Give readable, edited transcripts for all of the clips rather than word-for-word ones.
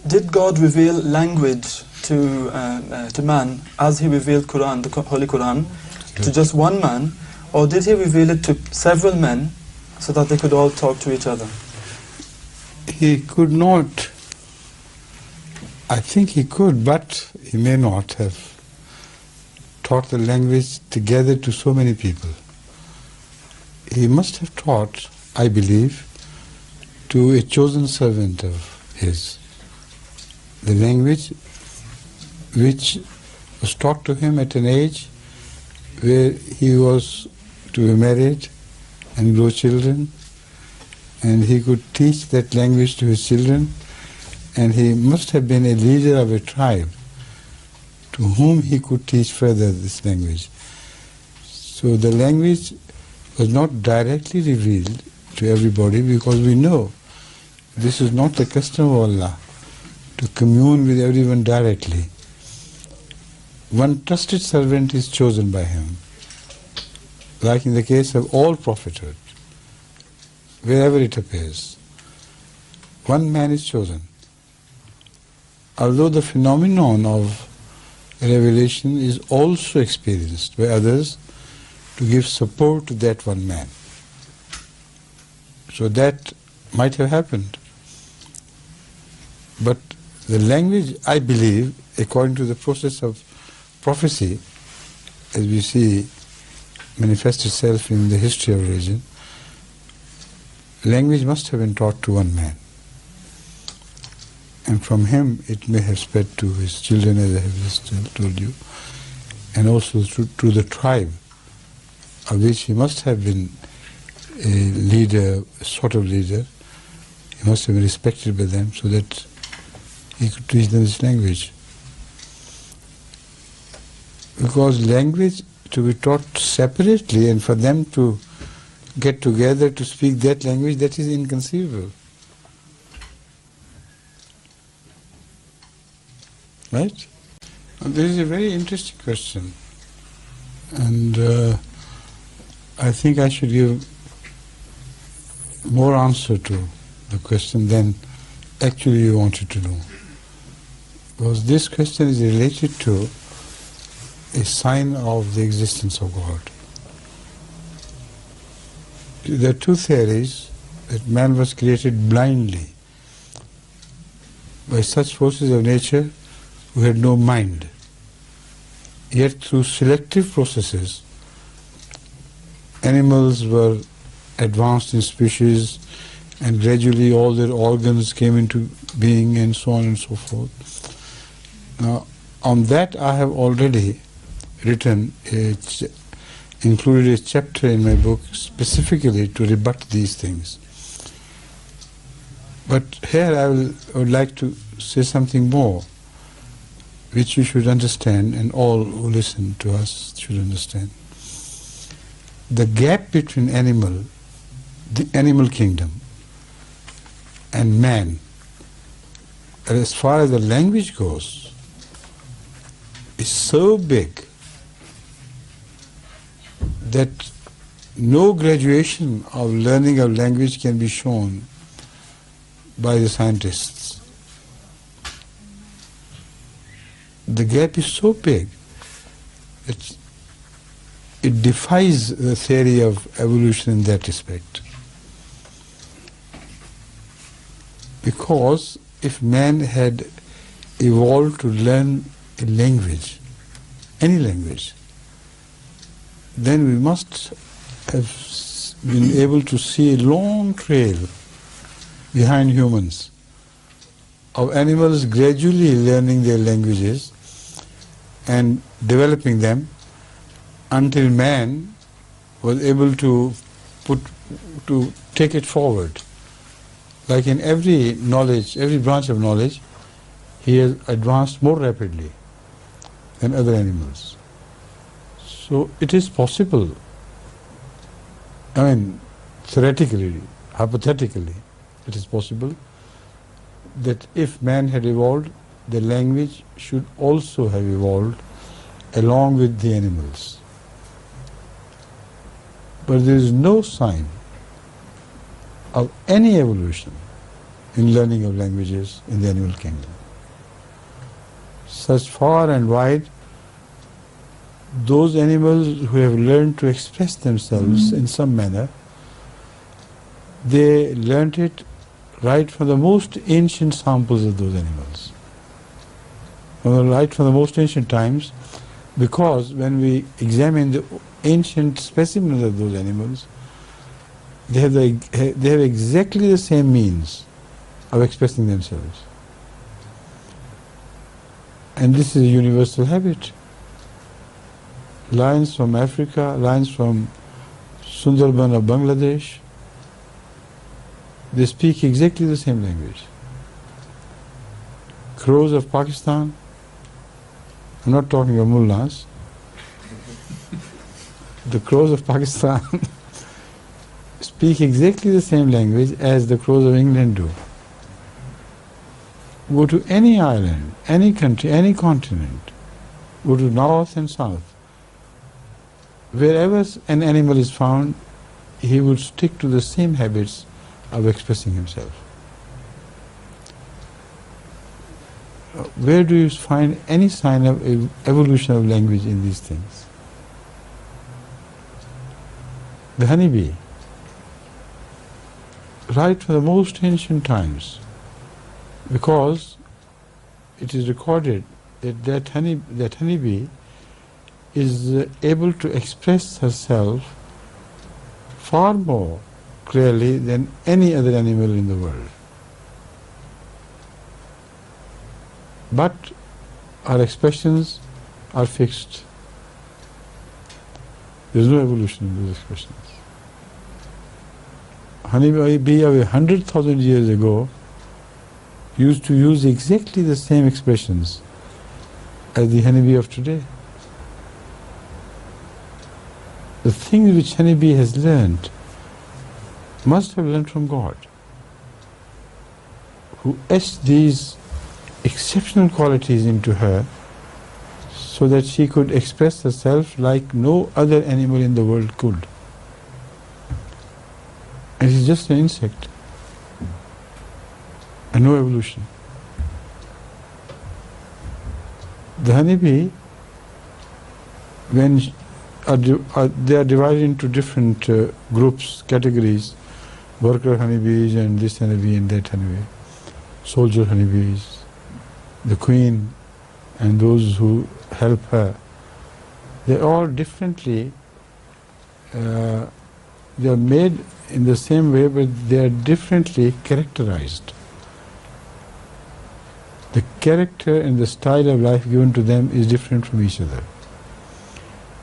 Did God reveal language to man as He revealed Quran, the Holy Quran, to just one man, or did He reveal it to several men so that they could all talk to each other? He could not. I think he could, but he may not have taught the language together to so many people. He must have taught, I believe, to a chosen servant of his, the language which was taught to him at an age where he was to be married and grow children, and he could teach that language to his children, and he must have been a leader of a tribe to whom he could teach further this language. So the language was not directly revealed to everybody, because we know this is not the custom of Allah to commune with everyone directly. One trusted servant is chosen by Him, like in the case of all prophethood, wherever it appears. One man is chosen. Although the phenomenon of revelation is also experienced by others to give support to that one man. So that might have happened. But the language, I believe, according to the process of prophecy, as we see manifest itself in the history of religion, language must have been taught to one man. And from him it may have spread to his children, as I have just told you, and also to the tribe, of which he must have been a leader, a sort of leader. He must have been respected by them so that he could teach them this language. Because language to be taught separately and for them to get together to speak that language, that is inconceivable. Right? And this is a very interesting question. And I think I should give more answer to the question than actually you wanted to know. Because this question is related to a sign of the existence of God. There are two theories that man was created blindly by such forces of nature who had no mind. Yet through selective processes, animals were advanced in species, and gradually all their organs came into being, and so on and so forth. Now, on that I have already written, included a chapter in my book specifically to rebut these things. But here I would like to say something more, which you should understand, and all who listen to us should understand. The gap between the animal kingdom, and man, as far as the language goes, is so big that no graduation of learning of language can be shown by the scientists. The gap is so big that it defies the theory of evolution in that respect. Because if man had evolved to learn a language, any language, then we must have been able to see a long trail behind humans of animals gradually learning their languages and developing them until man was able to take it forward. Like in every knowledge, every branch of knowledge, he has advanced more rapidly than other animals. So it is possible, I mean, theoretically, hypothetically, it is possible that if man had evolved, the language should also have evolved along with the animals. But there is no sign of any evolution in learning of languages in the animal kingdom. search far and wide. Those animals who have learned to express themselves in some manner, they learnt it right from the most ancient samples of those animals. Right from the most ancient times, because when we examine the ancient specimens of those animals, they have exactly the same means of expressing themselves. And this is a universal habit. Lions from Africa, lions from Sundarban of Bangladesh, they speak exactly the same language. Crows of Pakistan, I'm not talking of mullahs, the crows of Pakistan speak exactly the same language as the crows of England do. Go to any island, any country, any continent, go to north and south, wherever an animal is found, he would stick to the same habits of expressing himself. Where do you find any sign of evolution of language in these things? The honeybee, right from the most ancient times, because it is recorded that honeybee is able to express herself far more clearly than any other animal in the world. But our expressions are fixed. There is no evolution in those expressions. Honeybee of 100,000 years ago used to use exactly the same expressions as the honeybee of today. The things which honeybee has learned must have learned from God, who etched these exceptional qualities into her so that she could express herself like no other animal in the world could. And she's just an insect and no evolution. The honeybee, when they are divided into different groups, categories, worker honeybees and this honeybee and that honeybee, soldier honeybees, the queen and those who help her. They all differently, they are made in the same way, but they are differently characterized. The character and the style of life given to them is different from each other.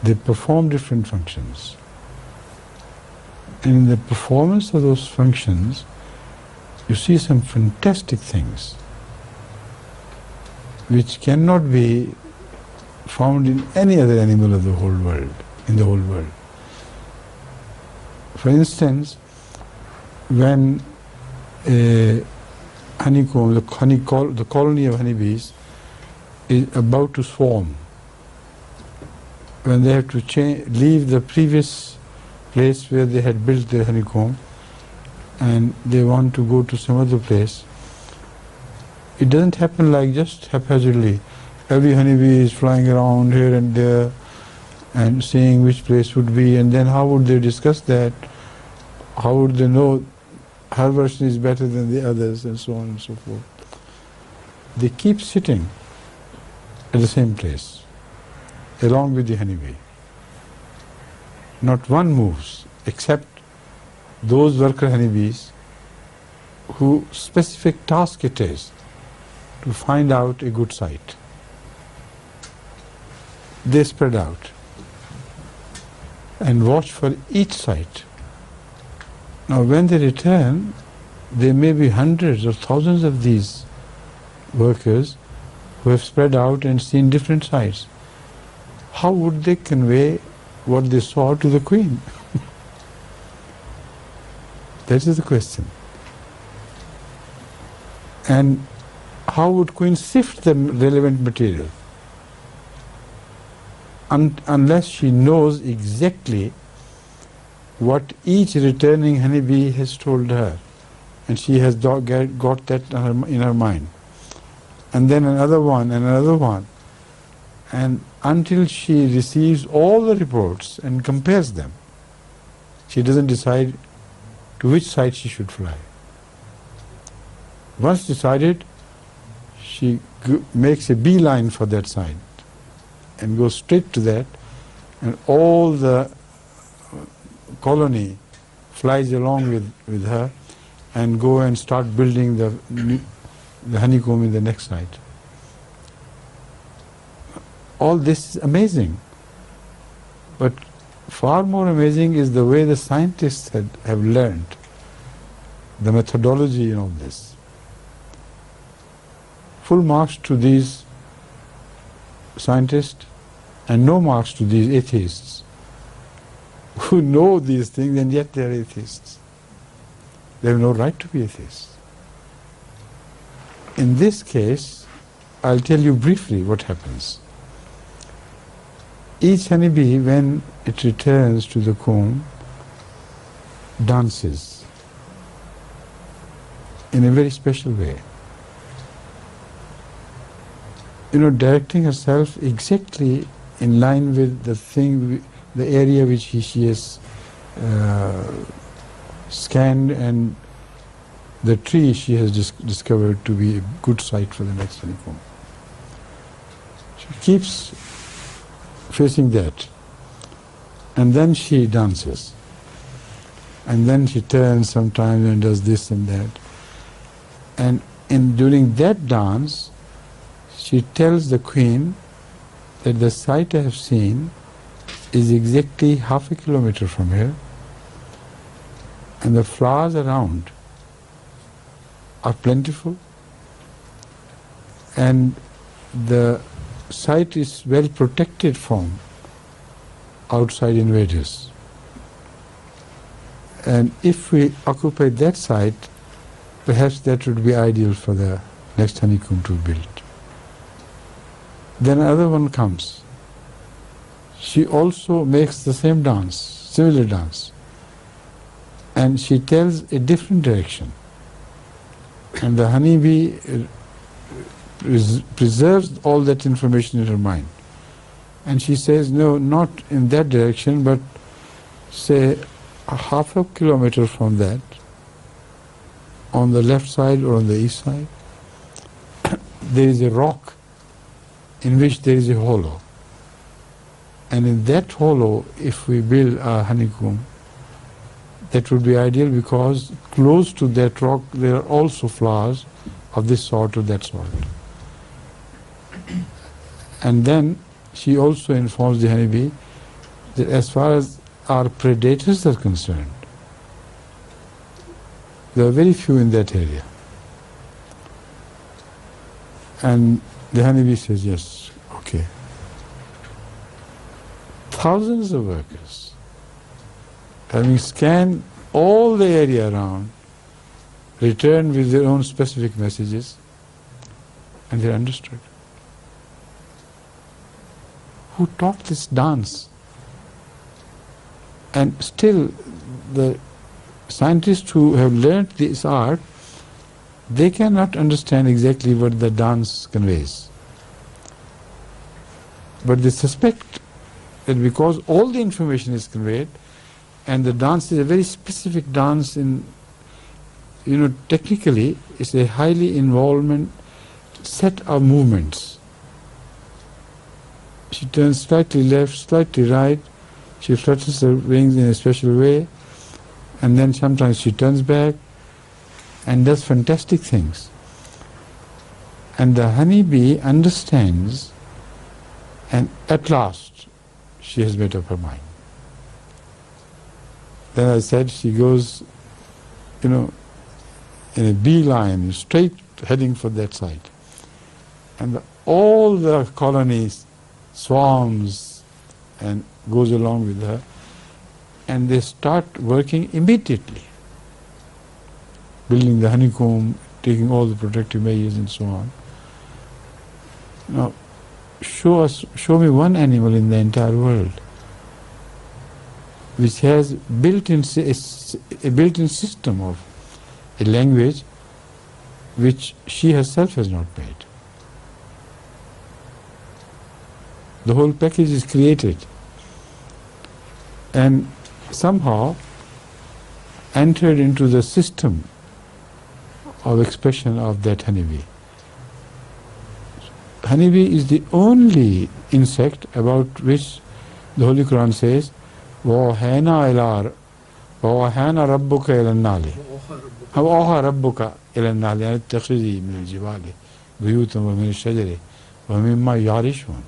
They perform different functions. And in the performance of those functions, you see some fantastic things which cannot be found in any other animal of the whole world, in the whole world. For instance, when a honeycomb, the colony of honeybees is about to swarm, when they have to leave the previous place where they had built their honeycomb and they want to go to some other place, it doesn't happen like just haphazardly. Every honeybee is flying around here and there and seeing which place would be, and then how would they discuss that? How would they know her version is better than the others, and so on and so forth? They keep sitting at the same place along with the honeybee. Not one moves except those worker honeybees whose specific task it is to find out a good site. They spread out and watch for each site. Now when they return, there may be hundreds or thousands of these workers who have spread out and seen different sites. How would they convey what they saw to the queen? That is the question. And how would queen sift the relevant material? Unless she knows exactly what each returning honeybee has told her, and she has got that in her mind. and then another one, and another one. And until she receives all the reports and compares them, she doesn't decide to which side she should fly. Once decided, she makes a beeline for that side and goes straight to that, and all the colony flies along with her and go and start building the honeycomb in the next site. All this is amazing, but far more amazing is the way the scientists have learned the methodology in all this. Full marks to these scientists and no marks to these atheists who know these things and yet they are atheists. They have no right to be atheists. In this case, I'll tell you briefly what happens. Each honeybee, when it returns to the comb, dances in a very special way. Directing herself exactly in line with the thing, the area which she has scanned, and the tree she has discovered to be a good site for the next honeycomb. She keeps facing that, and then she dances, and then she turns sometimes and does this and that, and during that dance she tells the queen that the site I have seen is exactly half a kilometer from here, and the flowers around are plentiful, and the site is well protected from outside invaders. And if we occupy that site, perhaps that would be ideal for the next honeycomb to build. Then another one comes. She also makes the same dance, similar dance, and she tells a different direction. And the honeybee preserves all that information in her mind. And she says, no, not in that direction, but say a half a kilometer from that, on the left side or on the east side, there is a rock in which there is a hollow. And in that hollow, if we build a honeycomb, that would be ideal, because close to that rock there are also flowers of this sort or that sort. And then she also informs the honeybee that as far as our predators are concerned, there are very few in that area. And the honeybee says, yes, okay. Thousands of workers, having scanned all the area around, return with their own specific messages, and they're understood. Who taught this dance? And still, the scientists who have learned this art, they cannot understand exactly what the dance conveys. But they suspect that because all the information is conveyed, and the dance is a very specific dance in, technically, it's a highly involvement set of movements. She turns slightly left, slightly right, she flutters her wings in a special way, and then sometimes she turns back and does fantastic things. And the honeybee understands, and at last she has made up her mind. Then I said she goes, in a beeline, straight heading for that site. And all the colonies swarms and goes along with her, and they start working immediately, building the honeycomb, taking all the protective measures and so on. Now, show me one animal in the entire world which has a built-in system of a language which she herself has not made. The whole package is created and somehow entered into the system of expression of that honeybee. Honeybee is the only insect about which the Holy Quran says, وَأَوْحَيْنَا رَبُّكَ إِلَى النَّحْلِ وَأَوْحَى رَبُّكَ إِلَى النَّحْلِ أَنِ اتَّخِذِي مِنَ الْجِبَالِ بُيُوتًا وَمِنَ الشَّجَرِ وَمِمَّا يَعْرِشُونَ.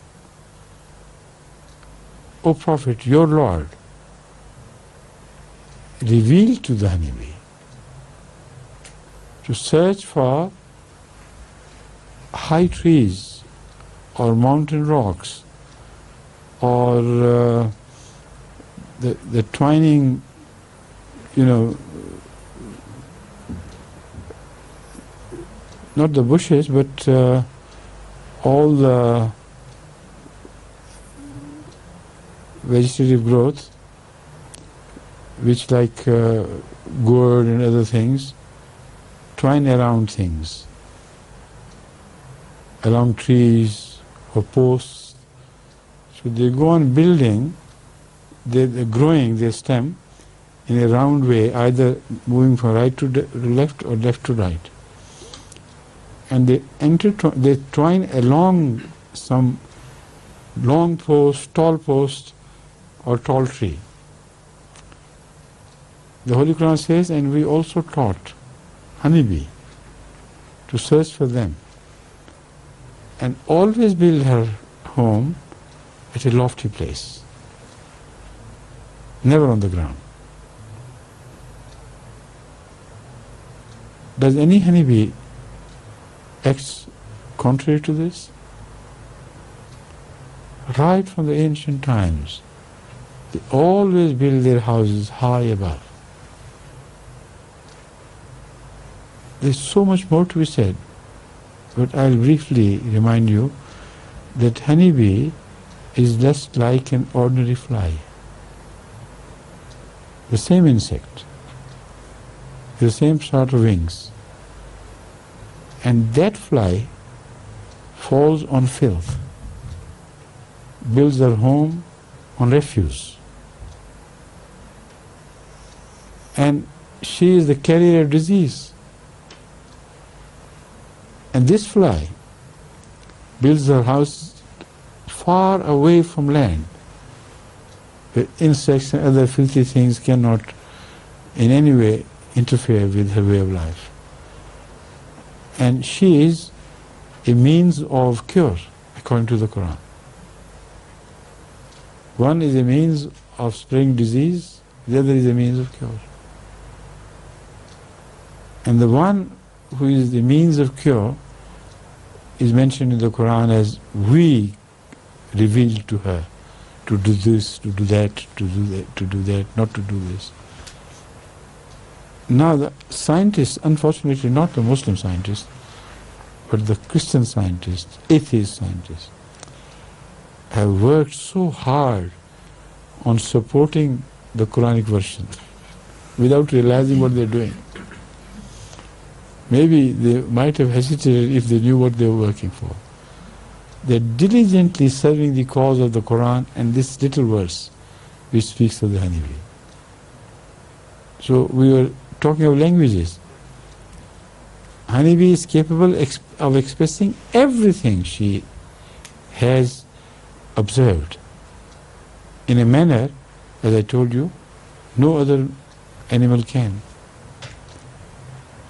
O Prophet, your Lord revealed to the honeybee to search for high trees or mountain rocks or the twining, not the bushes, but all the vegetative growth, which like gourd and other things, twine around things, along trees or posts. So they go on building, they're growing their stem in a round way, either moving from right to left or left to right. And they twine along some long post, tall post, or tall tree. The Holy Quran says, and we also taught honeybee to search for them and always build her home at a lofty place, never on the ground. Does any honeybee act contrary to this? Right from the ancient times, they always build their houses high above. There's so much more to be said, but I'll briefly remind you that honeybee is just like an ordinary fly. The same insect, the same sort of wings. And that fly falls on filth, builds her home on refuse. And she is the carrier of disease. And this fly builds her house far away from land, where insects and other filthy things cannot in any way interfere with her way of life. And she is a means of cure, according to the Quran. One is a means of spreading disease, the other is a means of cure. And the one who is the means of cure is mentioned in the Quran as we revealed to her to do this, to do that, to do that, to do that, not to do this. Now the scientists, unfortunately not the Muslim scientists, but the Christian scientists, atheist scientists, have worked so hard on supporting the Quranic version without realizing what they're doing. Maybe they might have hesitated if they knew what they were working for. They're diligently serving the cause of the Quran and this little verse which speaks of the honeybee. So we were talking of languages. Honeybee is capable of expressing everything she has observed in a manner, as I told you, no other animal can.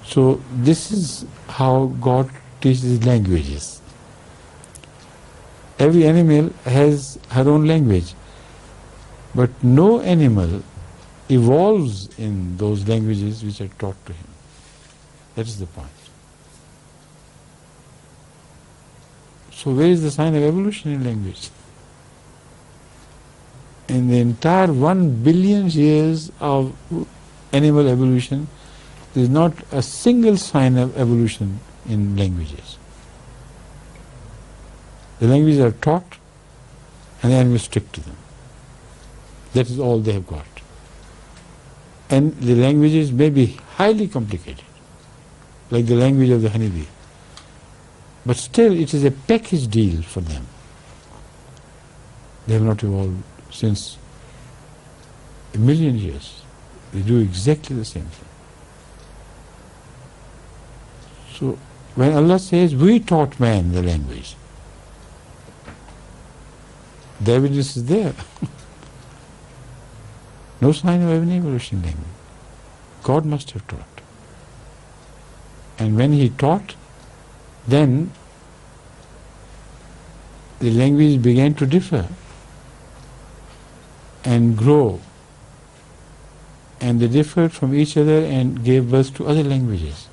So this is how God teaches languages. Every animal has her own language, but no animal evolves in those languages which are taught to him. That is the point. So where is the sign of evolution in language? In the entire 1 billion years of animal evolution, there is not a single sign of evolution in languages. The languages are taught and the animals stick to them. That is all they have got. And the languages may be highly complicated, like the language of the honeybee. But still it is a package deal for them. They have not evolved since a million years. They do exactly the same thing. So when Allah says, we taught man the language, the evidence is there. No sign of any evolution in language. God must have taught. And when He taught, then the language began to differ and grow. And they differed from each other and gave birth to other languages,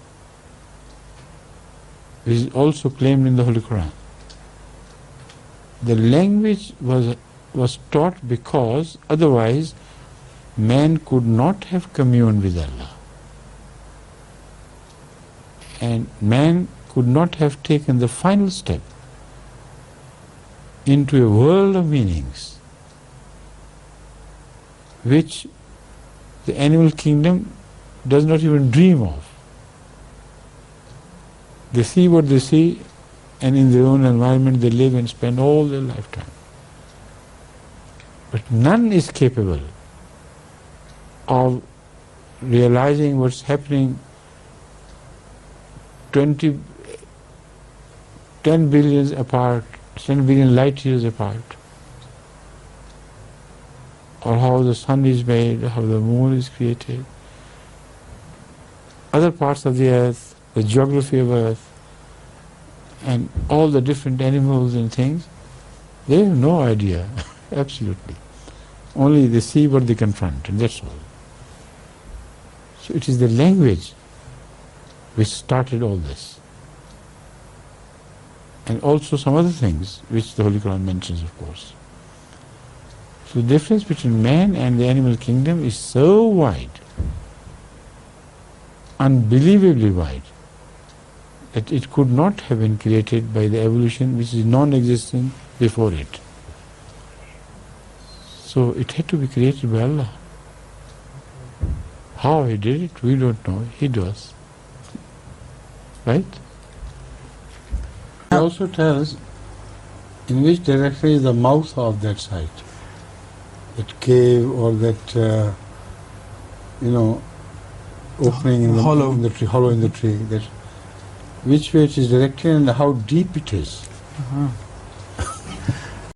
which is also claimed in the Holy Quran. The language was taught because otherwise man could not have communed with Allah. And man could not have taken the final step into a world of meanings which the animal kingdom does not even dream of. They see what they see, and in their own environment they live and spend all their lifetime. But none is capable of realizing what's happening 10 billion apart, 10 billion light years apart, or how the sun is made, how the moon is created, other parts of the earth, the geography of earth, and all the different animals and things. They have no idea, absolutely. Only they see what they confront, and that's all. So it is the language which started all this. And also some other things which the Holy Quran mentions, of course. So the difference between man and the animal kingdom is so wide, unbelievably wide, that it could not have been created by the evolution which is non-existent before it. So it had to be created by Allah. How He did it, we don't know. He does. Right? He also tells in which direction is the mouth of that site, that cave or that opening in the hollow in the tree, hollow in the tree. That which way it is directed and how deep it is. Uh-huh.